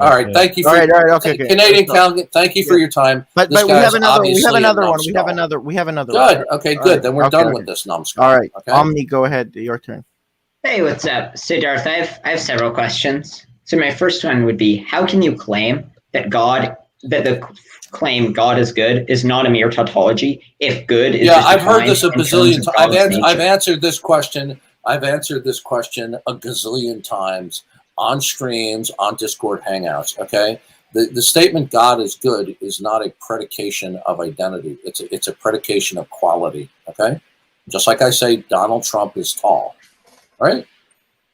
All right, thank you. All right, okay. Canadian Calvin, thank you for your time. But we have another one. We have another good. one. Okay, good. Right. Then we're done with this numbskull. All right. Okay. Omni, go ahead. Your turn. Hey, what's up? So, Darth, I have several questions. So my first one would be, how can you claim that the claim God is good is not a mere tautology if good is just I've heard this a bazillion times. I've answered this question. I've answered this question a gazillion times on streams, on Discord hangouts. Okay, the statement "God is good" is not a predication of identity. It's a predication of quality. Okay, just like I say, Donald Trump is tall. Right?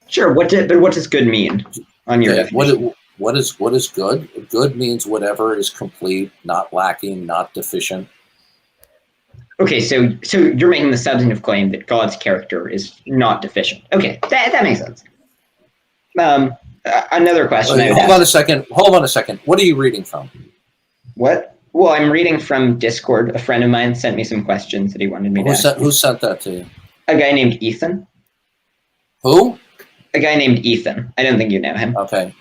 Sure. But what does good mean on your definition? What is good? Good means whatever is complete, not lacking, not deficient. Okay, so you're making the substantive claim that God's character is not deficient. Okay, that makes sense. Another question. Hold on a second. What are you reading from? What? Well, I'm reading from Discord. A friend of mine sent me some questions that he wanted me to ask. Who sent that to you? A guy named Ethan. Who? A guy named Ethan. I don't think you know him. Okay.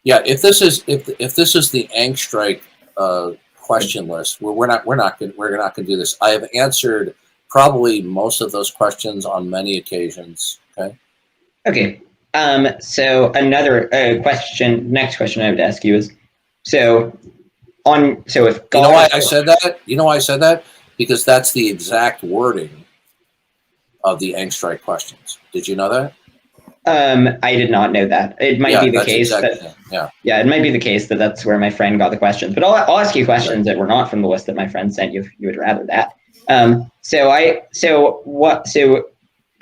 Yeah. If this is the Angstrike question list, we're not going to do this. I have answered probably most of those questions on many occasions. Okay. So another question. Next question I would ask you is, if God, you know why I said that? You know why I said that? Because that's the exact wording of the Angstrike questions. Did you know that? I did not know that. It might be the case it might be the case that that's where my friend got the questions. But I'll ask you questions that were not from the list that my friend sent you if you would rather that. So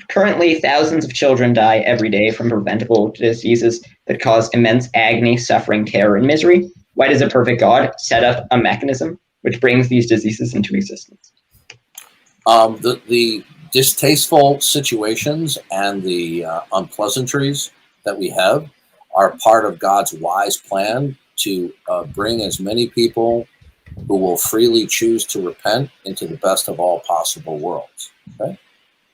currently thousands of children die every day from preventable diseases that cause immense agony, suffering, terror, and misery. Why does a perfect God set up a mechanism which brings these diseases into existence? The distasteful situations and the unpleasantries that we have are part of God's wise plan to bring as many people who will freely choose to repent into the best of all possible worlds.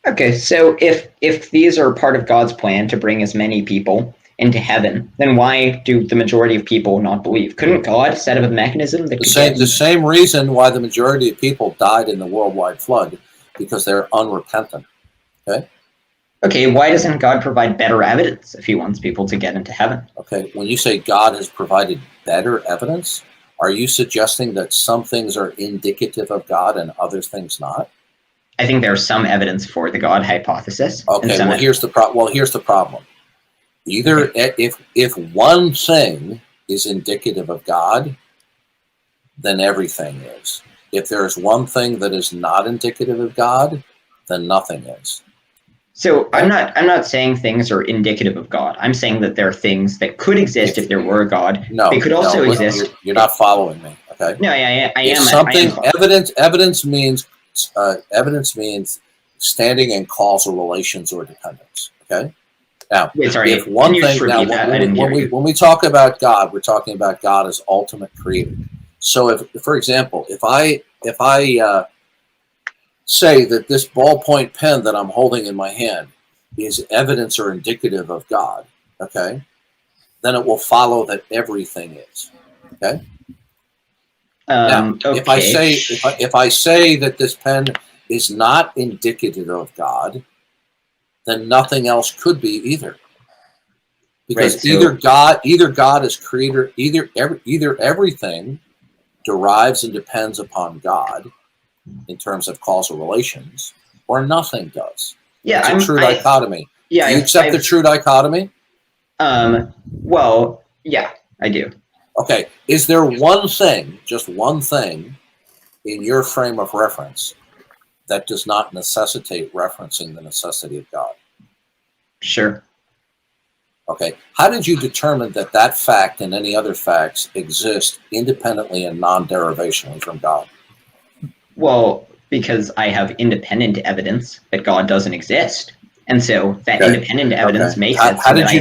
Okay, so if these are part of God's plan to bring as many people into heaven, then why do the majority of people not believe? Couldn't God set up a mechanism that the same reason why the majority of people died in the worldwide flood? Because they're unrepentant. Okay, why doesn't God provide better evidence if he wants people to get into heaven? Okay, when you say God has provided better evidence, are you suggesting that some things are indicative of God and other things not? I think there's some evidence for the God hypothesis. Okay, well here's the problem. Either if one thing is indicative of God, then everything is. If there's one thing that is not indicative of God, then nothing is. So I'm not saying things are indicative of God. I'm saying that there are things that could exist if there were a God. No, they could also exist. You're not following me. Okay. No, I am. Something evidence means standing in causal relations or dependence. Okay. Now, if one thing, when we talk about God, we're talking about God as ultimate creator. So, if, for example, if I say that this ballpoint pen that I'm holding in my hand is evidence or indicative of God, okay, then it will follow that everything is. Okay. Now, if I say that this pen is not indicative of God, then nothing else could be either. Because either God is creator, either everything derives and depends upon God in terms of causal relations, or nothing does. Yeah, it's a true dichotomy. Yeah, do you accept the true dichotomy? Well, yeah, I do. Okay, is there one thing, just one thing, in your frame of reference that does not necessitate referencing the necessity of God? Sure. Okay, how did you determine that that fact and any other facts exist independently and non-derivationally from God? Well, because I have independent evidence that God doesn't exist. And so that independent evidence makes it. How did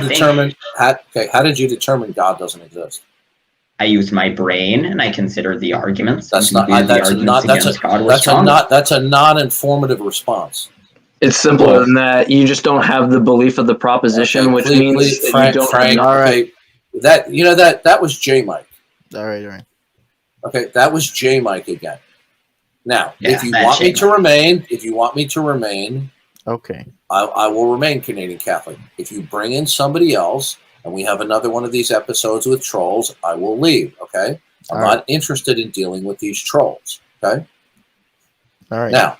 you determine God doesn't exist? I use my brain and I consider the arguments. That's a non-informative response. It's simpler than that. You just don't have the belief of the proposition, which means Frank, you don't. All right. That was Jmike. All right. Okay, that was Jmike again. Now, Yeah, if you want me to remain, okay, I will remain Canadian Catholic. If you bring in somebody else and we have another one of these episodes with trolls, I will leave. Okay, I'm not interested in dealing with these trolls. Okay. All right. Now,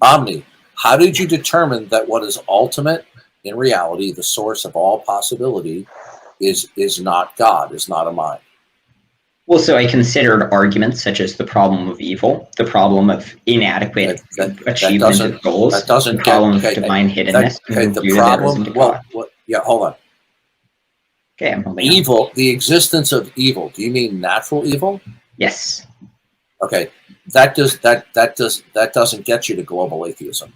Omni, how did you determine that what is ultimate in reality, the source of all possibility, is not God, is not a mind? Well, so I considered arguments such as the problem of evil, the problem of inadequate achievement of goals, the problem of divine hiddenness, and the problem. Hold on. Okay, I'm holding evil, on. The existence of evil. Do you mean natural evil? Yes. Okay, that doesn't get you to global atheism.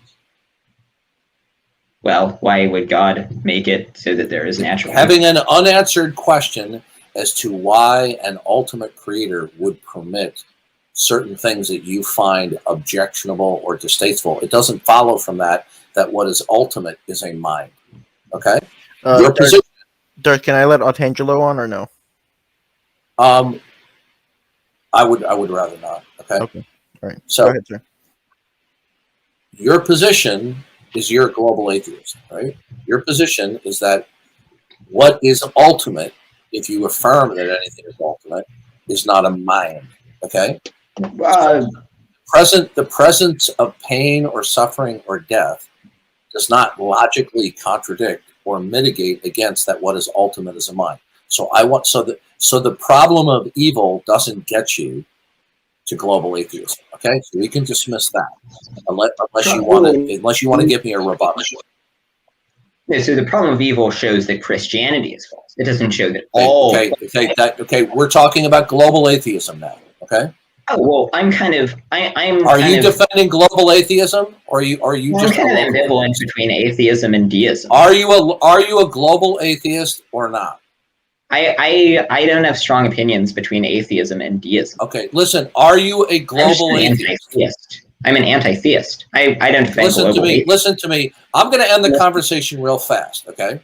Well, why would God make it so that there is natural evil? Having an unanswered question as to why an ultimate creator would permit certain things that you find objectionable or distasteful, it doesn't follow from that what is ultimate is a mind. Okay? Your position. Darth, can I let Artangelo on or no? I would rather not. Okay. Okay. All right. So go ahead, sir. Your position is you're a global atheist, right? Your position is that what is ultimate, if you affirm that anything is ultimate, is not a mind. Okay? The presence of pain or suffering or death does not logically contradict or mitigate against that what is ultimate is a mind. So the problem of evil doesn't get you to global atheism. Okay? So we can dismiss that. Unless you want to give me a rebuttal. Yeah, so the problem of evil shows that Christianity is false. It doesn't show that all. Okay. We're talking about global atheism now. Okay. Oh well, I'm Are you defending global atheism, or are you just? I'm kind of ambivalent between atheism and deism. Are you a global atheist or not? I don't have strong opinions between atheism and deism. Okay, listen. Are you a global atheist? I'm an anti-theist. I don't defend Listen to me. I'm going to end the conversation real fast, okay?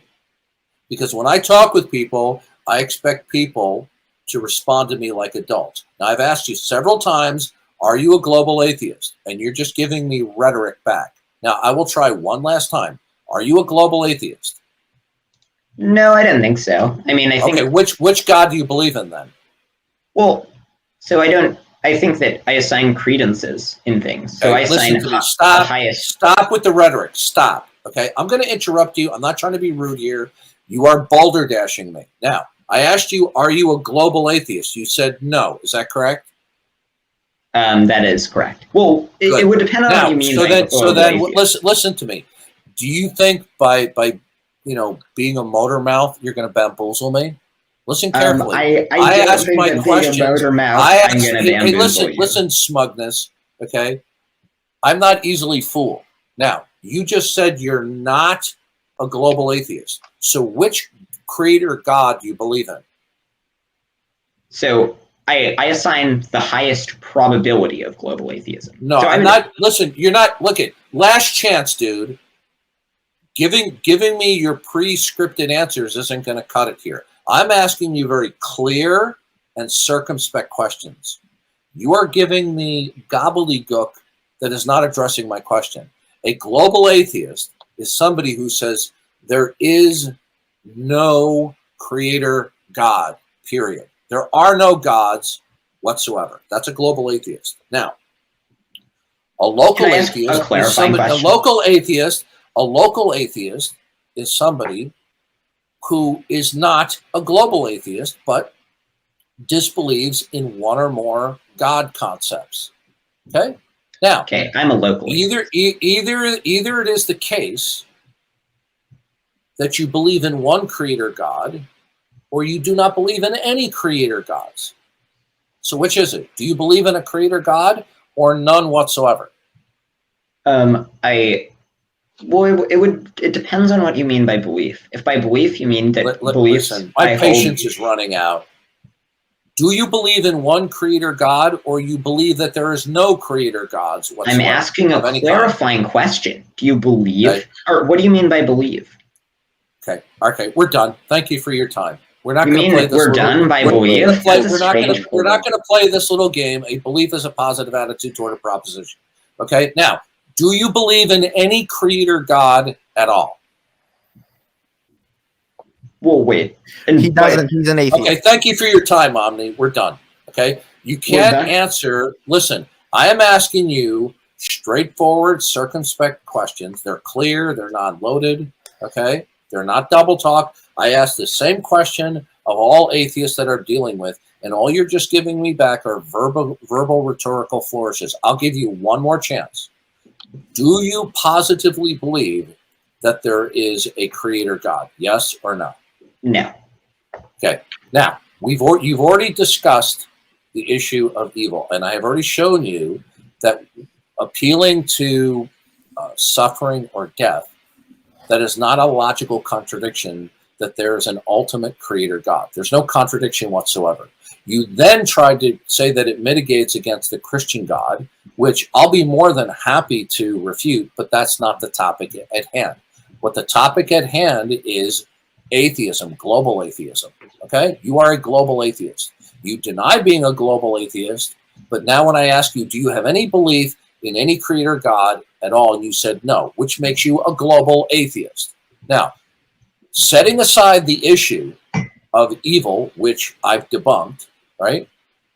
Because when I talk with people, I expect people to respond to me like adults. Now, I've asked you several times, are you a global atheist? And you're just giving me rhetoric back. Now, I will try one last time. Are you a global atheist? No, I don't think so. I mean, I think... Okay, which God do you believe in then? Well, so I think that I assign credences in things. So I assign the highest... Stop with the rhetoric. Stop. Okay? I'm going to interrupt you. I'm not trying to be rude here. You are boulder dashing me. Now, I asked you, are you a global atheist? You said no. Is that correct? That is correct. Well, it would depend on what you mean by so then listen to me. Do you think by being a motor mouth, you're going to bamboozle me? Listen carefully. I asked my question. Listen, smugness. Okay, I'm not easily fooled. Now, you just said you're not a global atheist. So, which creator God do you believe in? So, I assign the highest probability of global atheism. No, so I'm not. Listen, you're not. Look at last chance, dude. Giving me your pre-scripted answers isn't going to cut it here. I'm asking you very clear and circumspect questions. You are giving me gobbledygook that is not addressing my question. A global atheist is somebody who says there is no creator God, period. There are no gods whatsoever. That's a global atheist. Now, a local atheist is somebody, a local atheist is somebody who is not a global atheist, but disbelieves in one or more God concepts. Okay? Now, I'm a local either it is the case that you believe in one creator God, or you do not believe in any creator gods. So which is it? Do you believe in a creator God or none whatsoever? It depends on what you mean by belief. If by belief you mean that listen, my patience is running out. Do you believe in one creator God, or you believe that there is no creator gods whatsoever? I'm asking a clarifying question. Do you believe, or what do you mean by believe? Okay, we're done. Thank you for your time. We're not You going to mean play this. we're done by belief? We're not going to play this little game. A belief is a positive attitude toward a proposition. Okay. Now, do you believe in any creator God at all? Well, wait. He doesn't. He's an atheist. Okay. Thank you for your time, Omni. We're done. Okay. You can't answer. Listen, I am asking you straightforward, circumspect questions. They're clear. They're not loaded. Okay. They're not double talk. I asked the same question of all atheists that are dealing with, and all you're just giving me back are verbal rhetorical flourishes. I'll give you one more chance. Do you positively believe that there is a creator God? Yes or no? No. Okay. Now, you've already discussed the issue of evil, and I have already shown you that appealing to suffering or death, that is not a logical contradiction that there is an ultimate creator God. There's no contradiction whatsoever. You then tried to say that it mitigates against the Christian God, which I'll be more than happy to refute, but that's not the topic at hand. What the topic at hand is atheism, global atheism. Okay? You are a global atheist. You deny being a global atheist, but now when I ask you, do you have any belief in any creator God at all? And you said no, which makes you a global atheist. Now, setting aside the issue of evil, which I've debunked, right?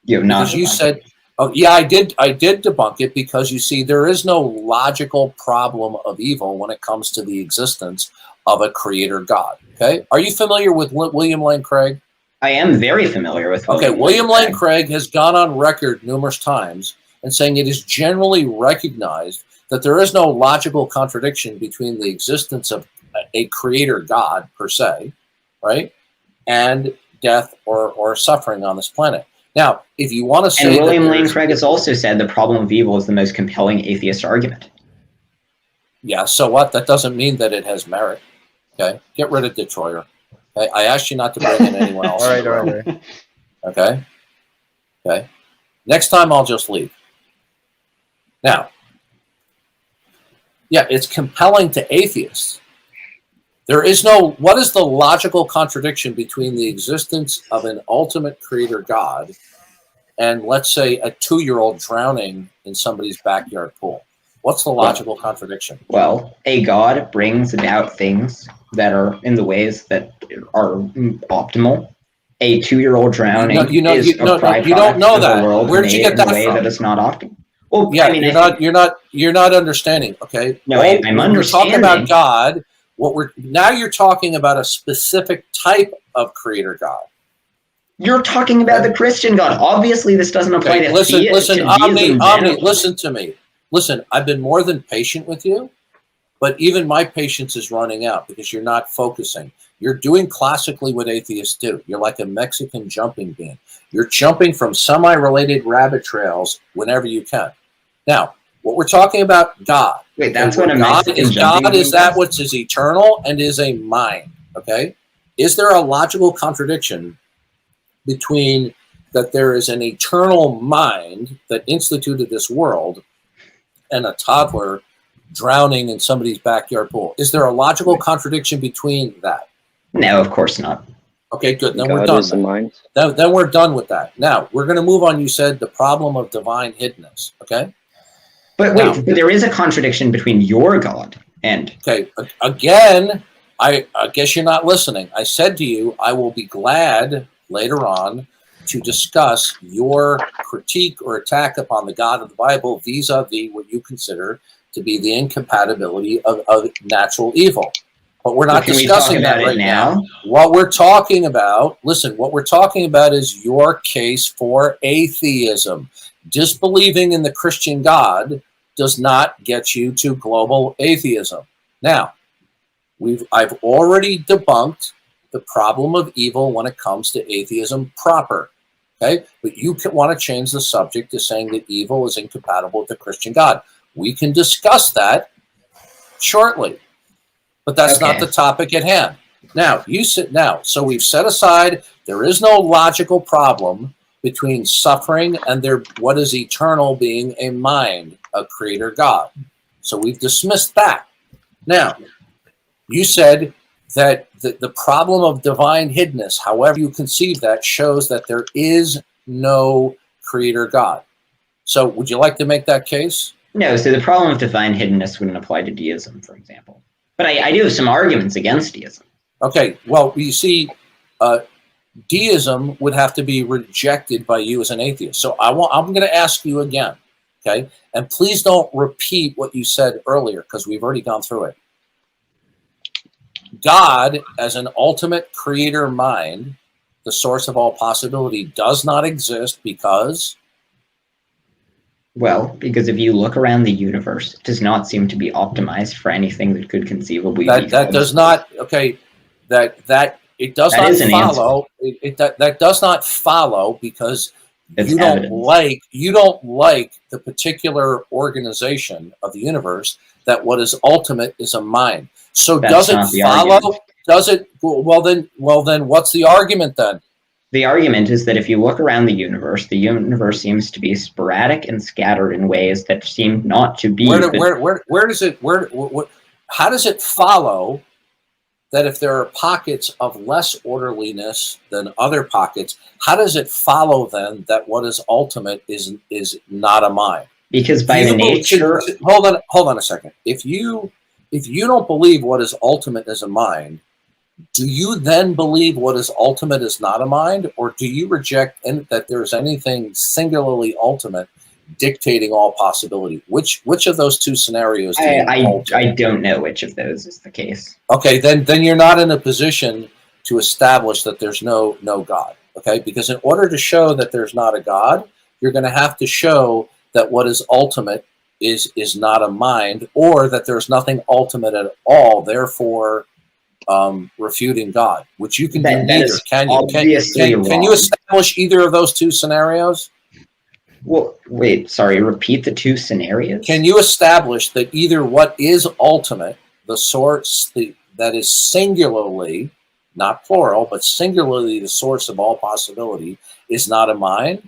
You have not. Because you said, oh yeah, I did debunk it, because you see, there is no logical problem of evil when it comes to the existence of a creator God. Okay, are you familiar with William Lane Craig? I am very familiar with. William Lane Craig has gone on record numerous times and saying it is generally recognized that there is no logical contradiction between the existence of a creator God per se, right, and death or suffering on this planet. Now, if you want to say, and William Lane Craig has also said the problem of evil is the most compelling atheist argument. Yeah, so what? That doesn't mean that it has merit. Okay, get rid of Detroiter. Okay? I asked you not to bring in anyone else. all right. Okay. Okay. Next time I'll just leave. Now, yeah, it's compelling to atheists. There is no, what is the logical contradiction between the existence of an ultimate creator God and, let's say, a 2-year-old drowning in somebody's backyard pool? What's the logical contradiction? Well, a God brings about things that are in the ways that are optimal. A 2-year-old drowning is a byproduct you don't know of that. a world Where did you get that in a way from? that is not optimal. Well, yeah, I mean, you're not understanding. Okay. No, I'm understanding. We're talking about God. Now you're talking about a specific type of creator God. You're talking about the Christian God. Obviously, this doesn't apply to listen, Omni, listen to me. Listen, I've been more than patient with you, but even my patience is running out because you're not focusing. You're doing classically what atheists do. You're like a Mexican jumping bean. You're jumping from semi-related rabbit trails whenever you can. Now, what we're talking about, God. Wait, that's what a God Mexican is. jumping God bean is that which is eternal and is a mind. Okay, is there a logical contradiction between that there is an eternal mind that instituted this world and a toddler drowning in somebody's backyard pool? Is there a logical contradiction between that? No, of course not. Okay, good. Then God we're done. is the mind. Then we're done with that. Now, we're going to move on. You said the problem of divine hiddenness. Okay? But wait, there is a contradiction between your God and... Okay, again, I guess you're not listening. I said to you, I will be glad later on to discuss your critique or attack upon the God of the Bible vis-a-vis what you consider to be the incompatibility of natural evil. But we're not discussing that right now. What we're talking about, listen, what we're talking about is your case for atheism. Disbelieving in the Christian God does not get you to global atheism. Now, I've already debunked the problem of evil when it comes to atheism proper. Okay, but you want to change the subject to saying that evil is incompatible with the Christian God. We can discuss that shortly, but that's not the topic at hand. Now, so we've set aside, there is no logical problem between suffering and what is eternal being a mind, a creator God. So we've dismissed that. Now, you said that the problem of divine hiddenness, however you conceive that, shows that there is no creator God. So would you like to make that case? No, so the problem of divine hiddenness wouldn't apply to deism, for example. But I do have some arguments against deism. Okay, well, you see, deism would have to be rejected by you as an atheist. So I'm going to ask you again, okay? And please don't repeat what you said earlier, because we've already gone through it. God, as an ultimate creator mind, the source of all possibility, does not exist because... Well, because if you look around the universe, it does not seem to be optimized for anything that could conceivably be. That does not, okay, that it does not follow. That does not follow because you don't like the particular organization of the universe, that what is ultimate is a mind. So does it follow? Does it? Well then, what's the argument then? The argument is that if you look around the universe seems to be sporadic and scattered in ways that seem not to be. Where does it? How does it follow that if there are pockets of less orderliness than other pockets, how does it follow then that what is ultimate is not a mind? Because by the nature. Hold on a second. If you don't believe what is ultimate is a mind, do you then believe what is ultimate is not a mind, or do you reject that there's anything singularly ultimate dictating all possibility? Which of those two scenarios? I don't know which of those is the case. Okay, then you're not in a position to establish that there's no God. Okay, because in order to show that there's not a God, you're going to have to show that what is ultimate is not a mind, or that there's nothing ultimate at all. Therefore, refuting God, which you can do neither. Can you establish either of those two scenarios? Well, wait, sorry, repeat the two scenarios. Can you establish that either what is ultimate, the source that is singularly, not plural, but singularly the source of all possibility, is not a mind?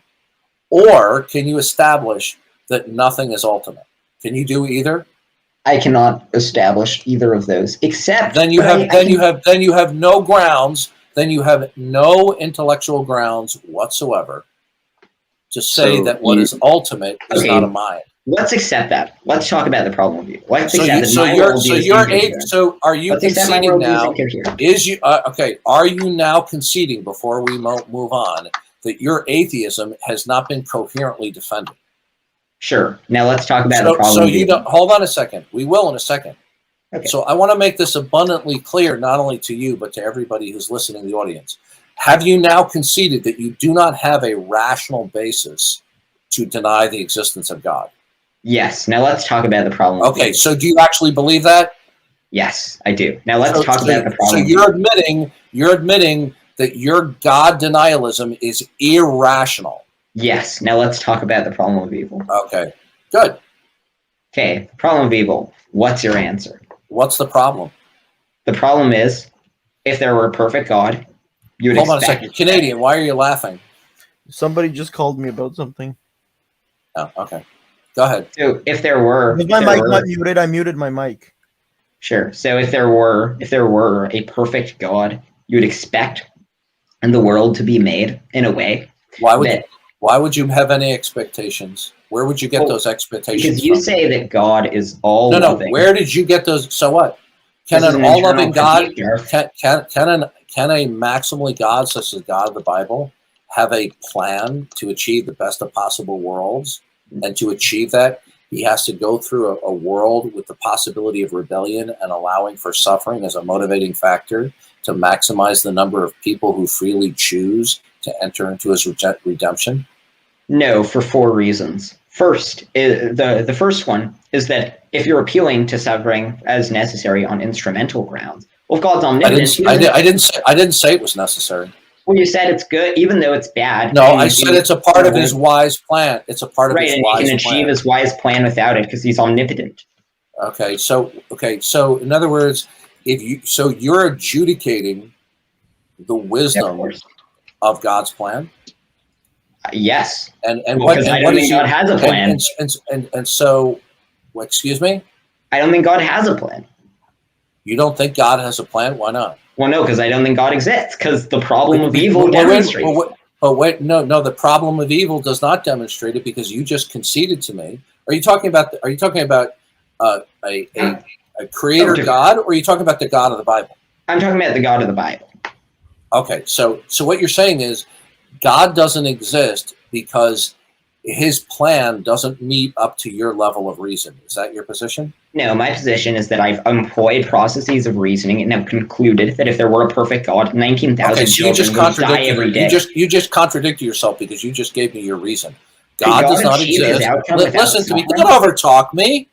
Or can you establish that nothing is ultimate? Can you do either? I cannot establish either of those, except then you have no grounds. Then you have no intellectual grounds whatsoever to say that what is ultimate is not a mind. Let's accept that. Let's talk about the problem of you. Are you conceding now? Are you now conceding, before we move on, that your atheism has not been coherently defended? Sure. Now let's talk about the problem. Hold on a second. We will in a second. Okay. So I want to make this abundantly clear, not only to you, but to everybody who's listening in the audience. Have you now conceded that you do not have a rational basis to deny the existence of God? Yes. Now let's talk about the problem. Okay. So do you actually believe that? Yes, I do. Now let's talk about the problem. So you're admitting that your God denialism is irrational. Yes. Now let's talk about the problem of evil. Okay. Good. Okay. Problem of evil. What's your answer? What's the problem? The problem is, if there were a perfect God, you would Hold on a second. Canadian, why are you laughing? Somebody just called me about something. Oh, okay. Go ahead. So if there were... If my mic got muted, I muted my mic. Sure. So if there were a perfect God, you would expect the world to be made in a way. Why would you have any expectations? Where would you get those expectations because you from? say that God is all loving. Where did you get those? So what? Can an all-loving God, can a maximally God, such as God of the Bible, have a plan to achieve the best of possible worlds? And to achieve that, he has to go through a world with the possibility of rebellion and allowing for suffering as a motivating factor to maximize the number of people who freely choose to enter into his redemption? No, for 4 reasons. First, the first one is that if you're appealing to suffering as necessary on instrumental grounds, well, if God's omnipotent... I didn't say it was necessary. Well, you said it's good, even though it's bad. No, I said it's a part of his wise plan. It's a part of his wise plan. Right, and he can achieve his wise plan without it because he's omnipotent. Okay, so in other words, you're adjudicating the wisdom of God's plan. Yes, and what I don't think God has a plan. And so, excuse me? I don't think God has a plan. You don't think God has a plan? Why not? Well, no, because I don't think God exists. Because the problem of evil demonstrates. No. The problem of evil does not demonstrate it because you just conceded to me. Are you talking about a creator God, or are you talking about the God of the Bible? I'm talking about the God of the Bible. Okay, so what you're saying is God doesn't exist because his plan doesn't meet up to your level of reason. Is that your position? No, my position is that I've employed processes of reasoning and have concluded that if there were a perfect God, 19,000 children would die every day. You just contradicted yourself because you just gave me your reason. God does not exist. Listen to me. Don't overtalk me.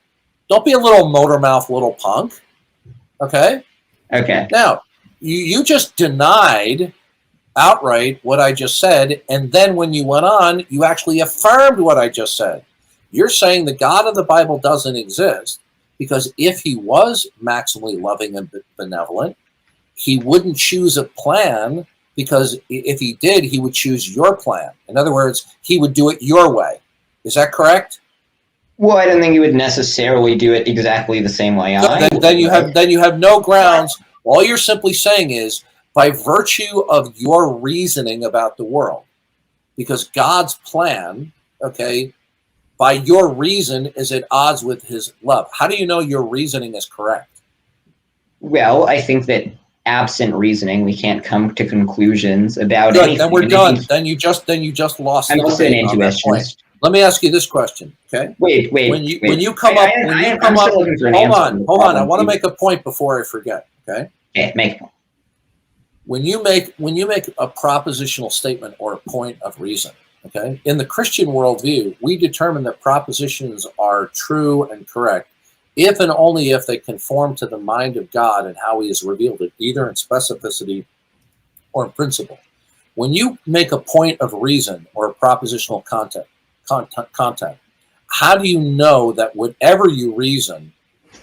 Don't be a little motor mouth little punk. Okay? Okay. Now, you just denied outright what I just said, and then when you went on, you actually affirmed what I just said. You're saying the God of the Bible doesn't exist because if he was maximally loving and benevolent, he wouldn't choose a plan, because if he did, he would choose your plan. In other words, he would do it your way. Is that correct? Well, I don't think he would necessarily do it exactly the same way I would. Then you have no grounds. All you're simply saying is, by virtue of your reasoning about the world, because God's plan, okay, by your reason is at odds with his love. How do you know your reasoning is correct? Well, I think that absent reasoning, we can't come to conclusions about anything. Then we're done. Then you just lost. I'm also an intuitionist. Let me ask you this question, okay? Wait. When you come up, hold on. I want to make a point before I forget, okay? Okay, make a point. When you make a propositional statement or a point of reason, okay? In the Christian worldview, we determine that propositions are true and correct if and only if they conform to the mind of God and how he has revealed it, either in specificity or in principle. When you make a point of reason or a propositional content, how do you know that whatever you reason,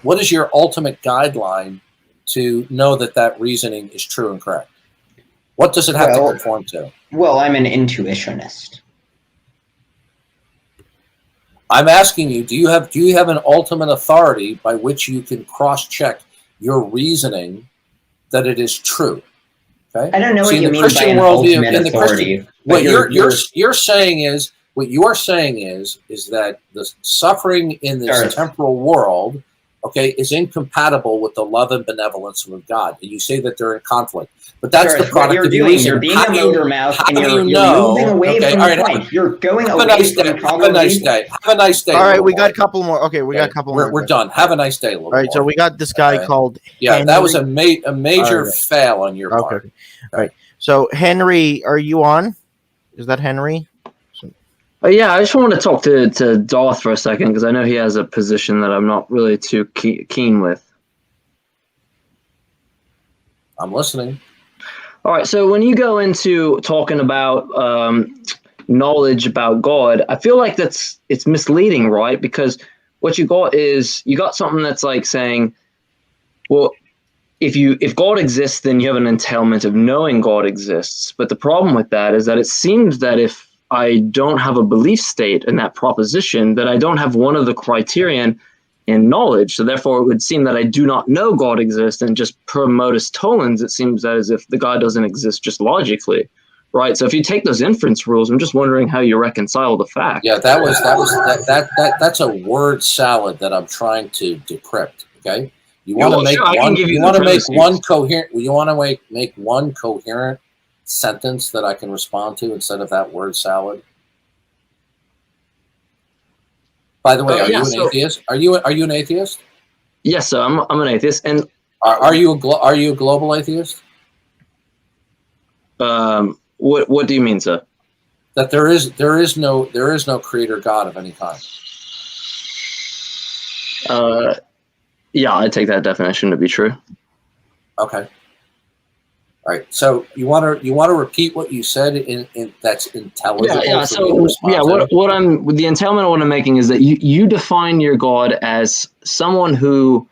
what is your ultimate guideline to know that that reasoning is true and correct? What does it have to conform to? Well, I'm an intuitionist. I'm asking you, do you have an ultimate authority by which you can cross-check your reasoning that it is true? Okay? I don't know what you mean by an ultimate authority. What you're saying is that the suffering in this temporal world, okay, is incompatible with the love and benevolence of God, and you say that they're in conflict. But that's the product of your reason. You're being a motor mouth, and you're moving away from the point. You're going away from the problem. Have a nice day. Have a nice day. All right, we got a couple more. Okay, we got a couple more. We're done. Have a nice day, little All right, so we got this guy called Henry. That was a major fail on your part. Okay. All right. So, Henry, are you on? Is that Henry? Yeah, I just want to talk to Darth for a second because I know he has a position that I'm not really too keen with. I'm listening. All right, so when you go into talking about knowledge about God, I feel like it's misleading, right? Because what you got something that's like saying, well, if God exists, then you have an entailment of knowing God exists. But the problem with that is that it seems that if I don't have a belief state in that proposition, that I don't have one of the criterion in knowledge. So therefore, it would seem that I do not know God exists, and just per modus tollens, it seems that as if the God doesn't exist just logically, right? So if you take those inference rules, I'm just wondering how you reconcile the fact. Yeah, that's a word salad that I'm trying to decrypt. Okay, you want to make one coherent sentence that I can respond to instead of that word salad. By the way, are you an atheist? Are you an atheist? Yes, sir. I'm an atheist. And are you a global atheist? What do you mean, sir? That there is no creator God of any kind. Yeah, I take that definition to be true. Okay. All right. So you want to repeat what you said in that's intelligible. Yeah. So the entailment of what I'm making is that you define your God as someone who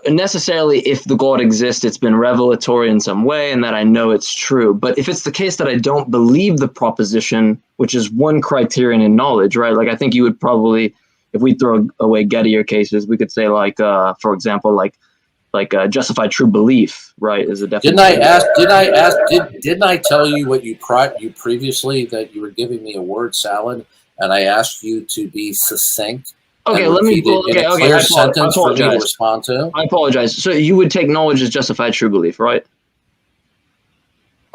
necessarily, if the God exists, it's been revelatory in some way, and that I know it's true. But if it's the case that I don't believe the proposition, which is one criterion in knowledge, right? Like I think you would probably if we throw away Gettier cases, we could say like, for example, like justified true belief, right? Is a definition. Didn't I tell you what you previously, that you were giving me a word salad, and I asked you to be succinct? Okay, let me clear sentence for me to respond to. I apologize. So you would take knowledge as justified true belief, right?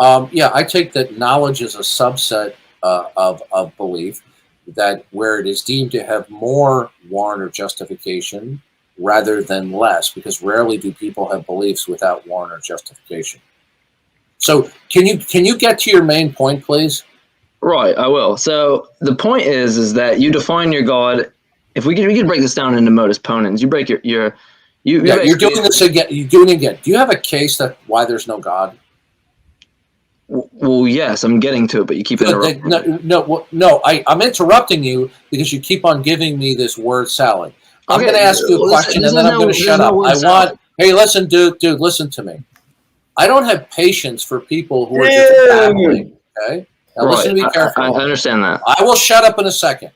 Yeah, I take that knowledge is a subset of belief, that where it is deemed to have more warrant or justification rather than less, because rarely do people have beliefs without warrant or justification. So can you get to your main point, please? Right, I will. So the point is that you define your God. If we could break this down into modus ponens, you break you're doing this again. You're doing it again. Do you have a case that why there's no God? Well, yes, I'm getting to it, but you keep interrupting. No. I'm interrupting you because you keep on giving me this word salad. I'm going to ask you a question, and then I'm going to shut up. Hey, listen, dude, listen to me. I don't have patience for people who are just babbling. Okay, now listen to me carefully. I understand that. I will shut up in a second.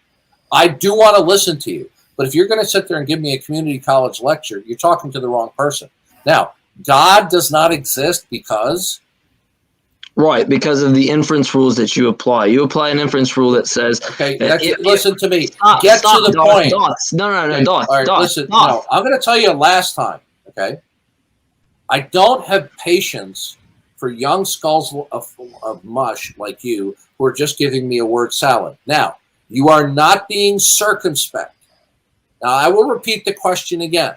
I do want to listen to you, but if you're going to sit there and give me a community college lecture, you're talking to the wrong person. Now, God does not exist because... Right, because of the inference rules that you apply. You apply an inference rule that says... Okay, listen to me. Get to the point. No, all right, listen. No, I'm going to tell you last time, okay? I don't have patience for young skulls of mush like you who are just giving me a word salad. Now, you are not being circumspect. Now, I will repeat the question again.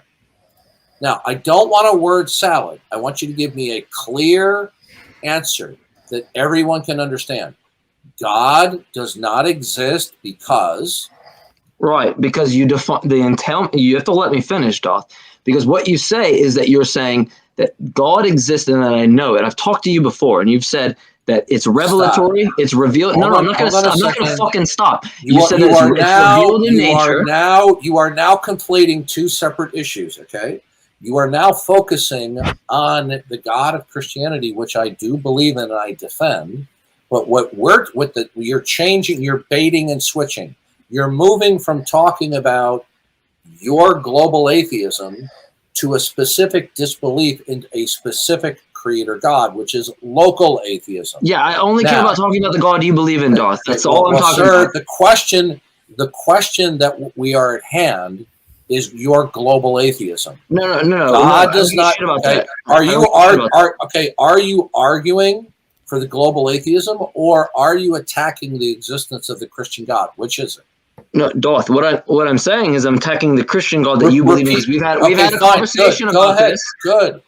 Now, I don't want a word salad. I want you to give me a clear answer that everyone can understand. God does not exist because... Right, because you define the entailment. You have to let me finish, Darth. Because what you say is that you're saying that God exists and that I know it. I've talked to you before, and you've said that it's revelatory, it's revealed. No, I'm not going to stop. I'm not going to fucking stop. You said it's revealed in nature. You are now conflating two separate issues, okay? You are now focusing on the God of Christianity, which I do believe in and I defend. But you're changing, you're baiting and switching. You're moving from talking about your global atheism to a specific disbelief in a specific creator God, which is local atheism. Yeah, I only care about talking about the God you believe in, Darth. That's all I'm talking about. The question that we are at hand is your global atheism. No. God does not. Okay, are you arguing for the global atheism, or are you attacking the existence of the Christian God? Which is it? No, Darth. What I'm saying is I'm attacking the Christian God that you believe in. We've had a conversation about this. Good.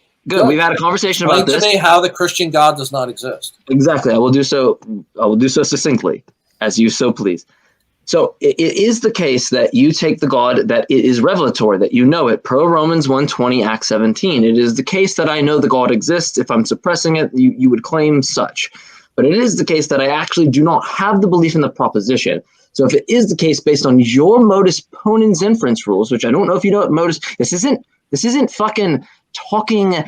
We've had a conversation about this. Explain to me how the Christian God does not exist. Exactly. I will do so succinctly, as you so please. So it is the case that you take the God that it is revelatory, that you know it. Pro Romans 1:20, Acts 17. It is the case that I know the God exists. If I'm suppressing it, you would claim such. But it is the case that I actually do not have the belief in the proposition. So if it is the case based on your modus ponens inference rules, which I don't know if you know what modus, this isn't fucking talking.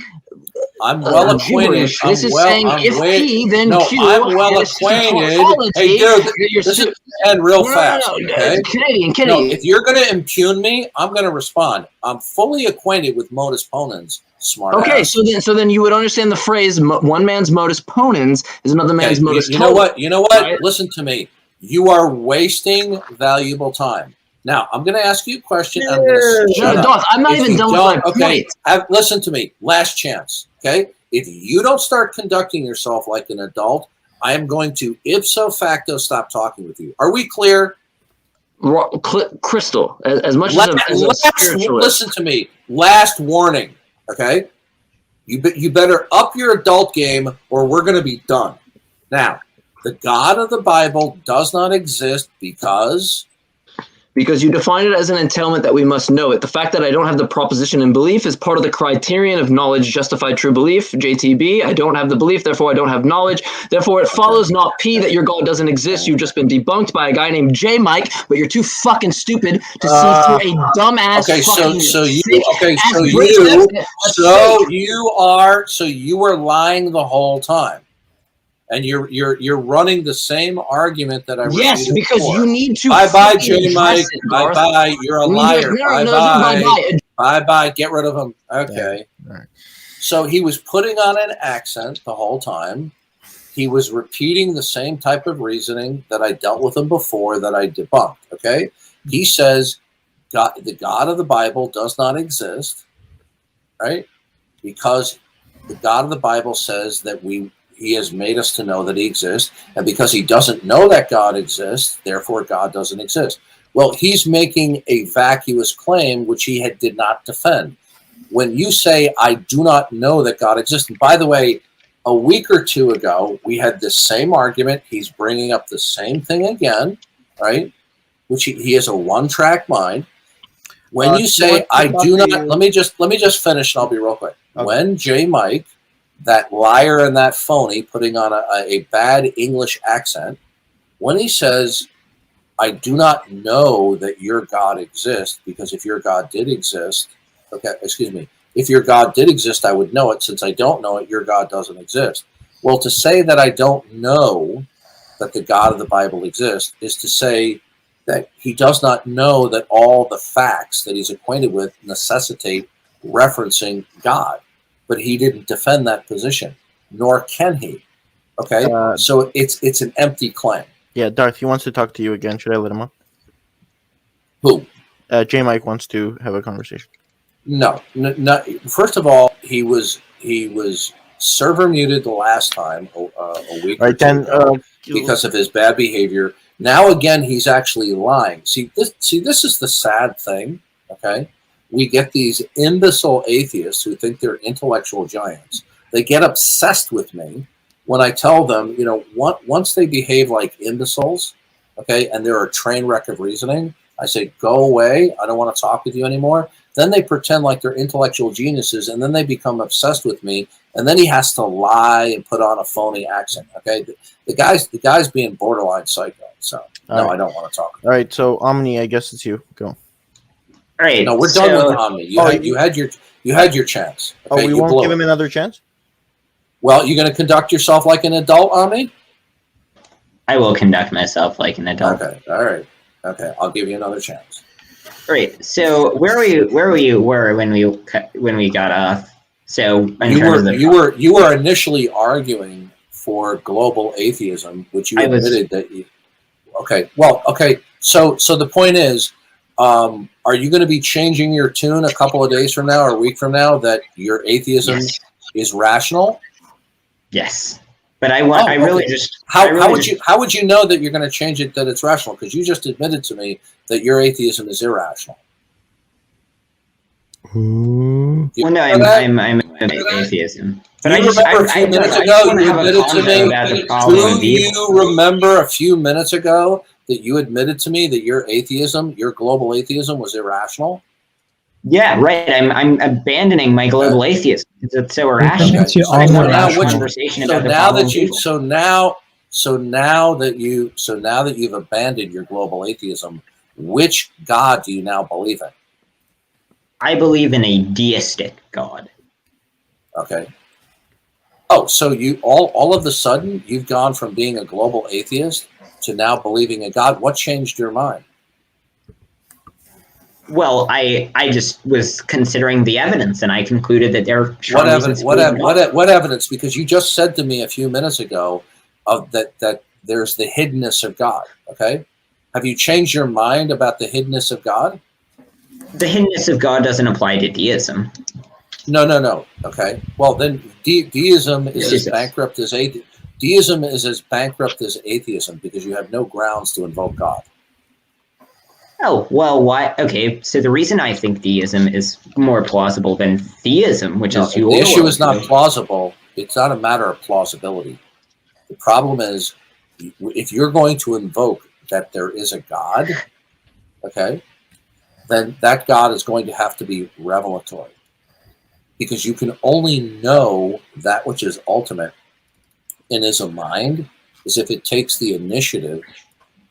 I'm well acquainted. This is saying if P, then Q. I'm well acquainted. Hey, dude, this is real fast. Okay? Canadian. No, if you're going to impugn me, I'm going to respond. I'm fully acquainted with modus ponens. Smart. Okay, so then you would understand the phrase "one man's modus ponens is another man's modus." You know what? Right? Listen to me. You are wasting valuable time. Now, I'm going to ask you a question. I'm going to shut up. I'm not even done with my point. Listen to me. Last chance. Okay? If you don't start conducting yourself like an adult, I am going to ipso facto stop talking with you. Are we clear? Crystal. As much as a spiritualist. Listen to me. Last warning. Okay? You better up your adult game or we're going to be done. Now, the God of the Bible does not exist because you define it as an entailment that we must know it. The fact that I don't have the proposition in belief is part of the criterion of knowledge justified true belief, JTB. I don't have the belief, therefore I don't have knowledge. Therefore it follows not P that your God doesn't exist. You've just been debunked by a guy named Jmike, but you're too fucking stupid to see through a dumbass you were lying the whole time. And you're running the same argument that I Yes, repeated because before. you need to. Bye bye, fucking Jmike. address it, Bye Darth. bye. You're a You need to- liar. no, Bye no, bye. bye. Bye bye. Get rid of him. Okay. Yeah. All right. So he was putting on an accent the whole time. He was repeating the same type of reasoning that I dealt with him before that I debunked. Okay. He says God, the God of the Bible does not exist, right? Because the God of the Bible says that he has made us to know that he exists, and because he doesn't know that God exists, therefore God doesn't exist. Well, he's making a vacuous claim which he did not defend. When you say, I do not know that God exists, and by the way, a week or two ago, we had this same argument. He's bringing up the same thing again, right? Which he has a one-track mind. When you say, I do not, let me just finish and I'll be real quick. Okay. When Jmike, that liar and that phony, putting on a bad English accent, when he says, I do not know that your God exists, because if your God did exist, okay, excuse me, if your God did exist, I would know it. Since I don't know it, your God doesn't exist. Well, to say that I don't know that the God of the Bible exists is to say that he does not know that all the facts that he's acquainted with necessitate referencing God. But he didn't defend that position, nor can he. Okay? So it's an empty claim. Yeah, Darth, he wants to talk to you again. Should I let him up? Who? J-Mike wants to have a conversation. No. First of all, he was server muted the last time, a week or two ago, because of his bad behavior. Now again, he's actually lying. See, this is the sad thing. Okay, we get these imbecile atheists who think they're intellectual giants. They get obsessed with me when I tell them, once they behave like imbeciles, okay, and they're a train wreck of reasoning, I say, go away. I don't want to talk with you anymore. Then they pretend like they're intellectual geniuses, and then they become obsessed with me. And then he has to lie and put on a phony accent. Okay, the guy's being borderline psycho. So I don't want to talk. All right, so Omni, I guess it's you. Go. All right. No, we're done with Omni. You had your chance. Okay? We won't give him another chance? Well, you're going to conduct yourself like an adult, Omni? I will conduct myself like an adult. Okay. All right. Okay. I'll give you another chance. All right. So where were you when we got off? So you were initially arguing for global atheism, which you admitted that you. Okay. Well. Okay. So the point is, are you going to be changing your tune a couple of days from now or a week from now that your atheism is rational? Yes. But I want. How would you know that you're going to change it that it's rational? Because you just admitted to me that your atheism is irrational. Well, no, I'm atheism. But you remember a few minutes ago you admitted to me. Do you remember a few minutes ago that you admitted to me that your atheism, your global atheism, was irrational? Yeah, right. I'm abandoning my global atheism because it's so irrational. So now that you've abandoned your global atheism, which God do you now believe in? I believe in a deistic God. Okay. Oh, so you all of a sudden you've gone from being a global atheist to now believing in God. What changed your mind? Well, I just was considering the evidence, and I concluded that there are what evidence? Because you just said to me a few minutes ago that there's the hiddenness of God. Okay, have you changed your mind about the hiddenness of God? The hiddenness of God doesn't apply to deism. No. Okay, well then, deism is as bankrupt as deism is as bankrupt as atheism because you have no grounds to invoke God. Oh, well, why? Okay, so the reason I think deism is more plausible than theism, which is your... The issue is not plausible. It's not a matter of plausibility. The problem is, if you're going to invoke that there is a God, okay, then that God is going to have to be revelatory. Because you can only know that which is ultimate and is a mind is if it takes the initiative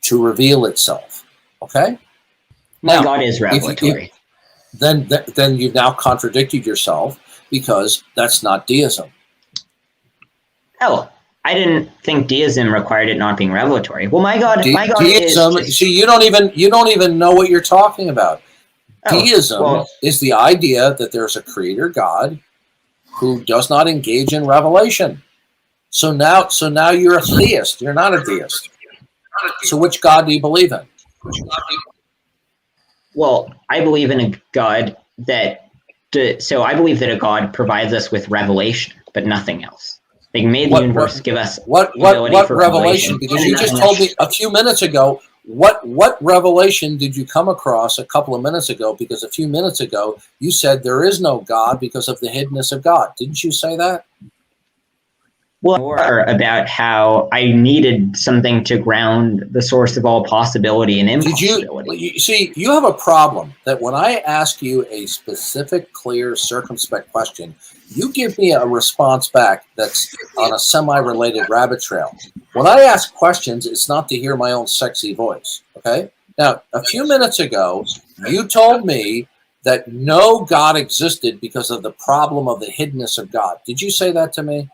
to reveal itself. Okay? My God is revelatory. Then you've now contradicted yourself because that's not deism. Oh, I didn't think deism required it not being revelatory. Well, my God Deism. is just, See, you don't even know what you're talking about. Deism is the idea that there's a creator God who does not engage in revelation. So now you're a theist. You're not a deist. So which God do you believe in? Well, I believe in a God that. So I believe that a God provides us with revelation, but nothing else. They made the universe give us what revelation? Because you just told me a few minutes ago. What revelation did you come across a couple of minutes ago? Because a few minutes ago you said there is no God because of the hiddenness of God. Didn't you say that? Well, more about how I needed something to ground the source of all possibility and impossibility. You see, you have a problem that when I ask you a specific, clear, circumspect question, you give me a response back that's on a semi-related rabbit trail. When I ask questions, it's not to hear my own sexy voice, okay? Now, a few minutes ago, you told me that no God existed because of the problem of the hiddenness of God. Did you say that to me?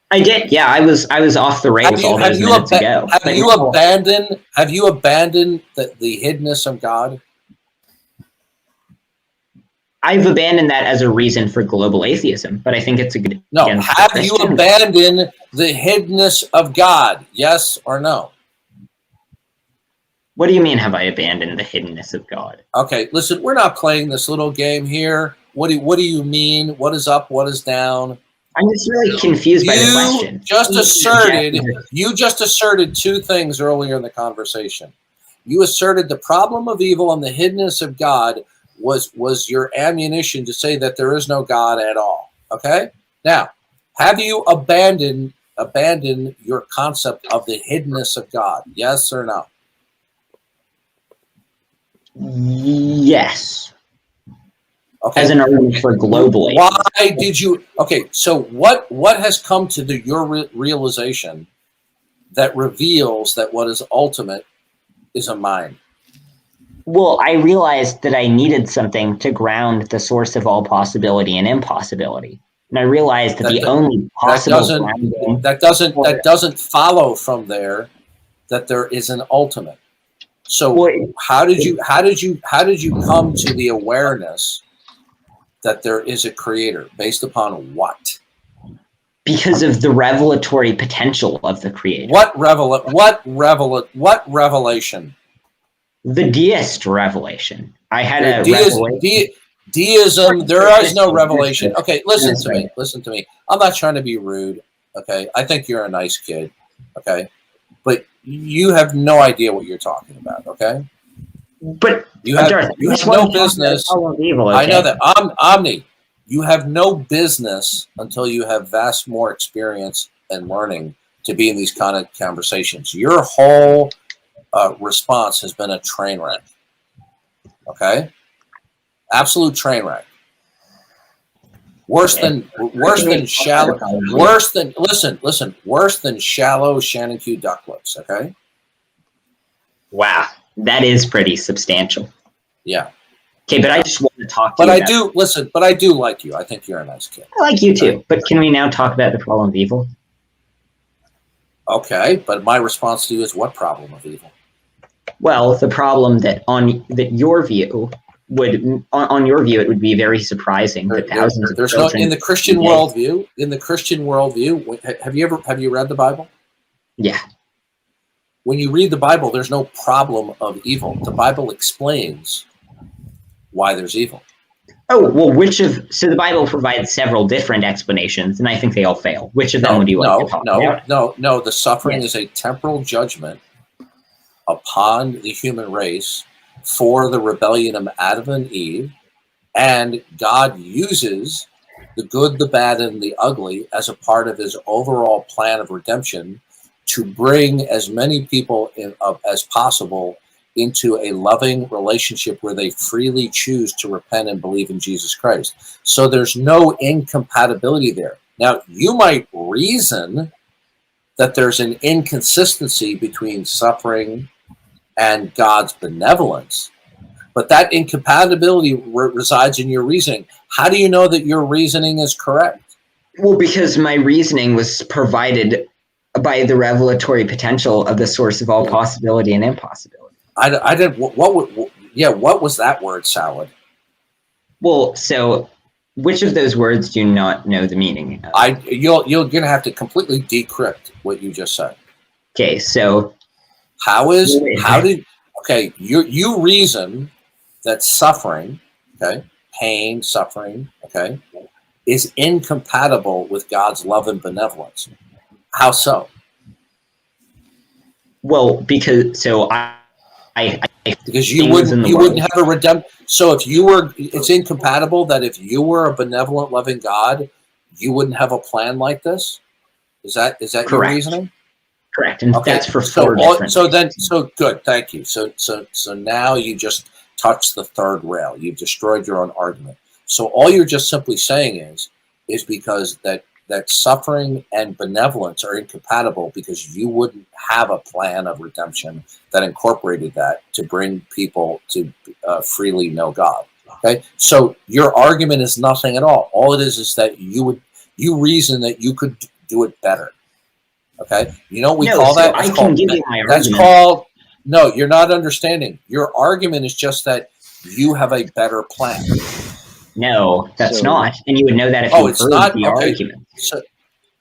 I did, yeah. I was off the rails all those minutes ago. Have you abandoned the hiddenness of God? I've abandoned that as a reason for global atheism, but I think it's a good. No, have you abandoned the hiddenness of God? Yes or no? What do you mean? Have I abandoned the hiddenness of God? Okay, listen, we're not playing this little game here. What do you mean? What is up? What is down? I'm just really confused by the question. You just asserted two things earlier in the conversation. You asserted the problem of evil and the hiddenness of God was your ammunition to say that there is no God at all. Okay? Now, have you abandoned your concept of the hiddenness of God? Yes or no? Yes. Okay. As an argument for globally. Why did you? Okay, so what has come to your realization that reveals that what is ultimate is a mind? Well, I realized that I needed something to ground the source of all possibility and impossibility, and I realized that the only possible that doesn't follow from there that there is an ultimate. So how did you come to the awareness that there is a creator based upon what? Because of the revelatory potential of the creator. What revelation? The deist revelation. I had a deism. There is no revelation. Okay, listen to me. I'm not trying to be rude. Okay, I think you're a nice kid. Okay, but you have no idea what you're talking about. Okay. But you have no business. Evil, okay? I know that. Omni, you have no business until you have vast more experience and learning to be in these kind of conversations. Your whole response has been a train wreck. Okay, absolute train wreck. Worse than shallow. Worse than shallow Shannon Q duck lips. Okay. Wow. That is pretty substantial. Yeah. Okay, but I just want to talk to you. But I do like you. I think you're a nice kid. I like you too. But can we now talk about the problem of evil? Okay, but my response to you is what problem of evil? Well, the problem that your view it would be very surprising that thousands of children in the Christian worldview. In the Christian worldview, have you read the Bible? Yeah. When you read the Bible, there's no problem of evil. The Bible explains why there's evil. Oh, well, so the Bible provides several different explanations, and I think they all fail. Which of them would you like to talk about? No, the suffering is a temporal judgment upon the human race for the rebellion of Adam and Eve, and God uses the good, the bad, and the ugly as a part of his overall plan of redemption to bring as many people as possible into a loving relationship where they freely choose to repent and believe in Jesus Christ. So there's no incompatibility there. Now, you might reason that there's an inconsistency between suffering and God's benevolence, but that incompatibility resides in your reasoning. How do you know that your reasoning is correct? Well, because my reasoning was provided by the revelatory potential of the source of all possibility and impossibility. I didn't. What was that word salad? Well, so which of those words do you not know the meaning of? You're gonna have to completely decrypt what you just said. Okay, so you reason that suffering, okay, pain, suffering, okay, is incompatible with God's love and benevolence. How so? Well, because you wouldn't have a redemption. So if you were, it's incompatible that if you were a benevolent, loving God, you wouldn't have a plan like this. Is that your reasoning? Correct, and okay. That's for four different. So good, thank you. So now you just touched the third rail. You've destroyed your own argument. So all you're just simply saying is because that suffering and benevolence are incompatible because you wouldn't have a plan of redemption that incorporated that to bring people to freely know God. Okay, so your argument is nothing at all. All it is that you reason that you could do it better. Okay, you know what we call that? I can give you my argument. That's called no. You're not understanding. Your argument is just that you have a better plan. No, that's not. And you would know that if you heard the argument. So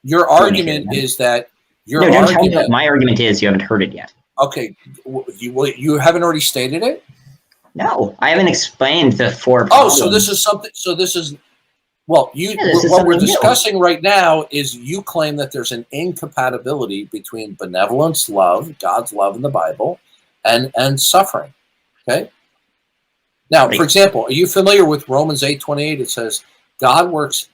your argument is that don't tell me what my argument is. You haven't heard it yet. Okay, you haven't already stated it? No, I haven't explained the four problems. Oh, so this is something. So this is what we're discussing right now is you claim that there's an incompatibility between benevolence, love, God's love in the Bible, and suffering. Okay. Now, for example, are you familiar with Romans 8:28? It says, God works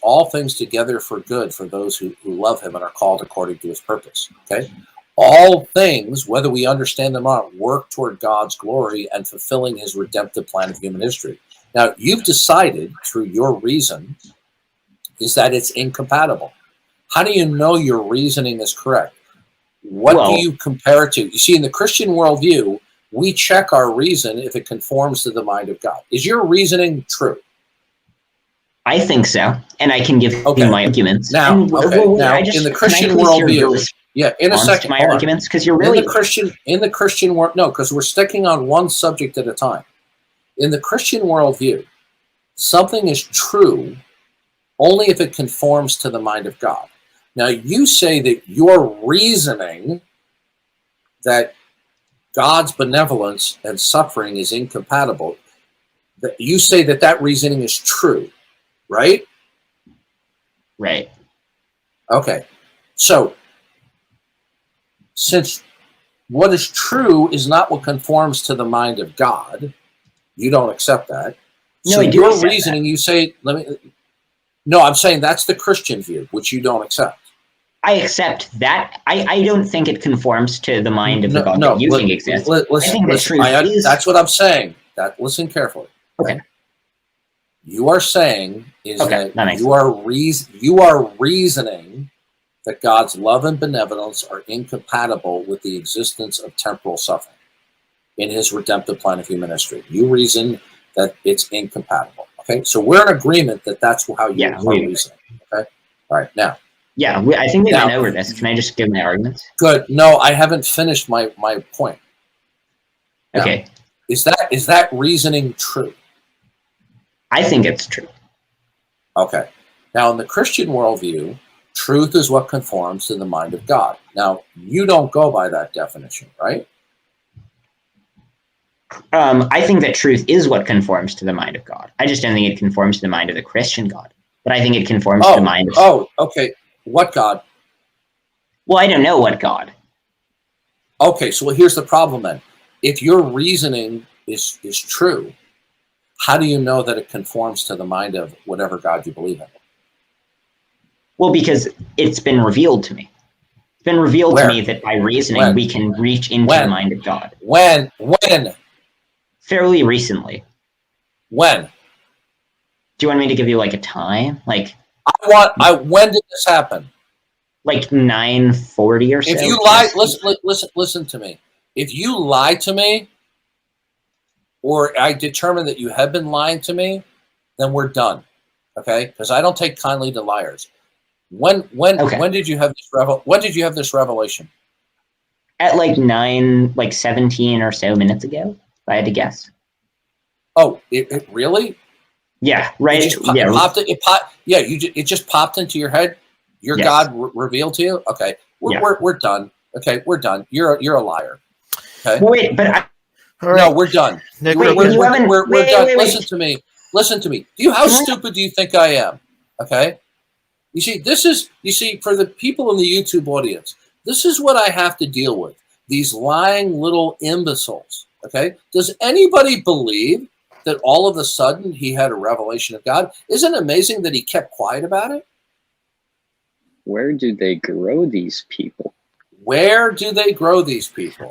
all things together for good for those who love him and are called according to his purpose. Okay? All things, whether we understand them or not, work toward God's glory and fulfilling his redemptive plan of human history. Now, you've decided through your reason is that it's incompatible. How do you know your reasoning is correct? What do you compare it to? You see, in the Christian worldview, we check our reason if it conforms to the mind of God. Is your reasoning true? I think so, and I can give you my arguments. Now, in the Christian worldview, in a second, my arguments, because you're really in the Christian world. No, because we're sticking on one subject at a time. In the Christian worldview, something is true only if it conforms to the mind of God. Now, you say that your reasoning that God's benevolence and suffering is incompatible. That you say that reasoning is true, right? Right. Okay. So, since what is true is not what conforms to the mind of God, you don't accept that. No, so I do your accept reasoning, that. you say, no, I'm saying that's the Christian view, which you don't accept. I accept that. I don't think it conforms to the mind of the God that you think exists. That's what I'm saying. Listen carefully. Okay. You are saying that you are reasoning that God's love and benevolence are incompatible with the existence of temporal suffering in his redemptive plan of human history. You reason that it's incompatible. Okay, so we're in agreement that that's how you are reasoning. Okay, all right now. Yeah, I think we went over this. Can I just give my arguments? Good. No, I haven't finished my point. Now, okay. Is that reasoning true? I think it's true. Okay. Now, in the Christian worldview, truth is what conforms to the mind of God. Now, you don't go by that definition, right? I think that truth is what conforms to the mind of God. I just don't think it conforms to the mind of the Christian God. But I think it conforms to the mind of... Oh, okay. What God? Well, I don't know what God. Okay, so here's the problem then. If your reasoning is true, how do you know that it conforms to the mind of whatever God you believe in? Well, because it's been revealed to me. It's been revealed to me that by reasoning we can reach into the mind of God. When? Fairly recently. When? Do you want me to give you like a time? Like when did this happen? Like 9:40 or so. If you lie, listen to me. If you lie to me, or I determine that you have been lying to me, then we're done. Okay, because I don't take kindly to liars. When did you have this revelation? At like 17 or so minutes ago, if I had to guess. Oh, it really? Yeah, right. It just popped into your head. Your Yes. God revealed to you. Okay, we're done. Okay, we're done. You're a liar. Okay. Well, wait, but All right. No, we're done. Nick, We're you done. haven't- We're wait, done. wait, wait. Listen to me. Listen to me. How stupid do you think I am? Okay. You see, for the people in the YouTube audience, this is what I have to deal with. These lying little imbeciles. Okay. Does anybody believe that all of a sudden he had a revelation of God? Isn't it amazing that he kept quiet about it? Where do they grow these people? Where do they grow these people?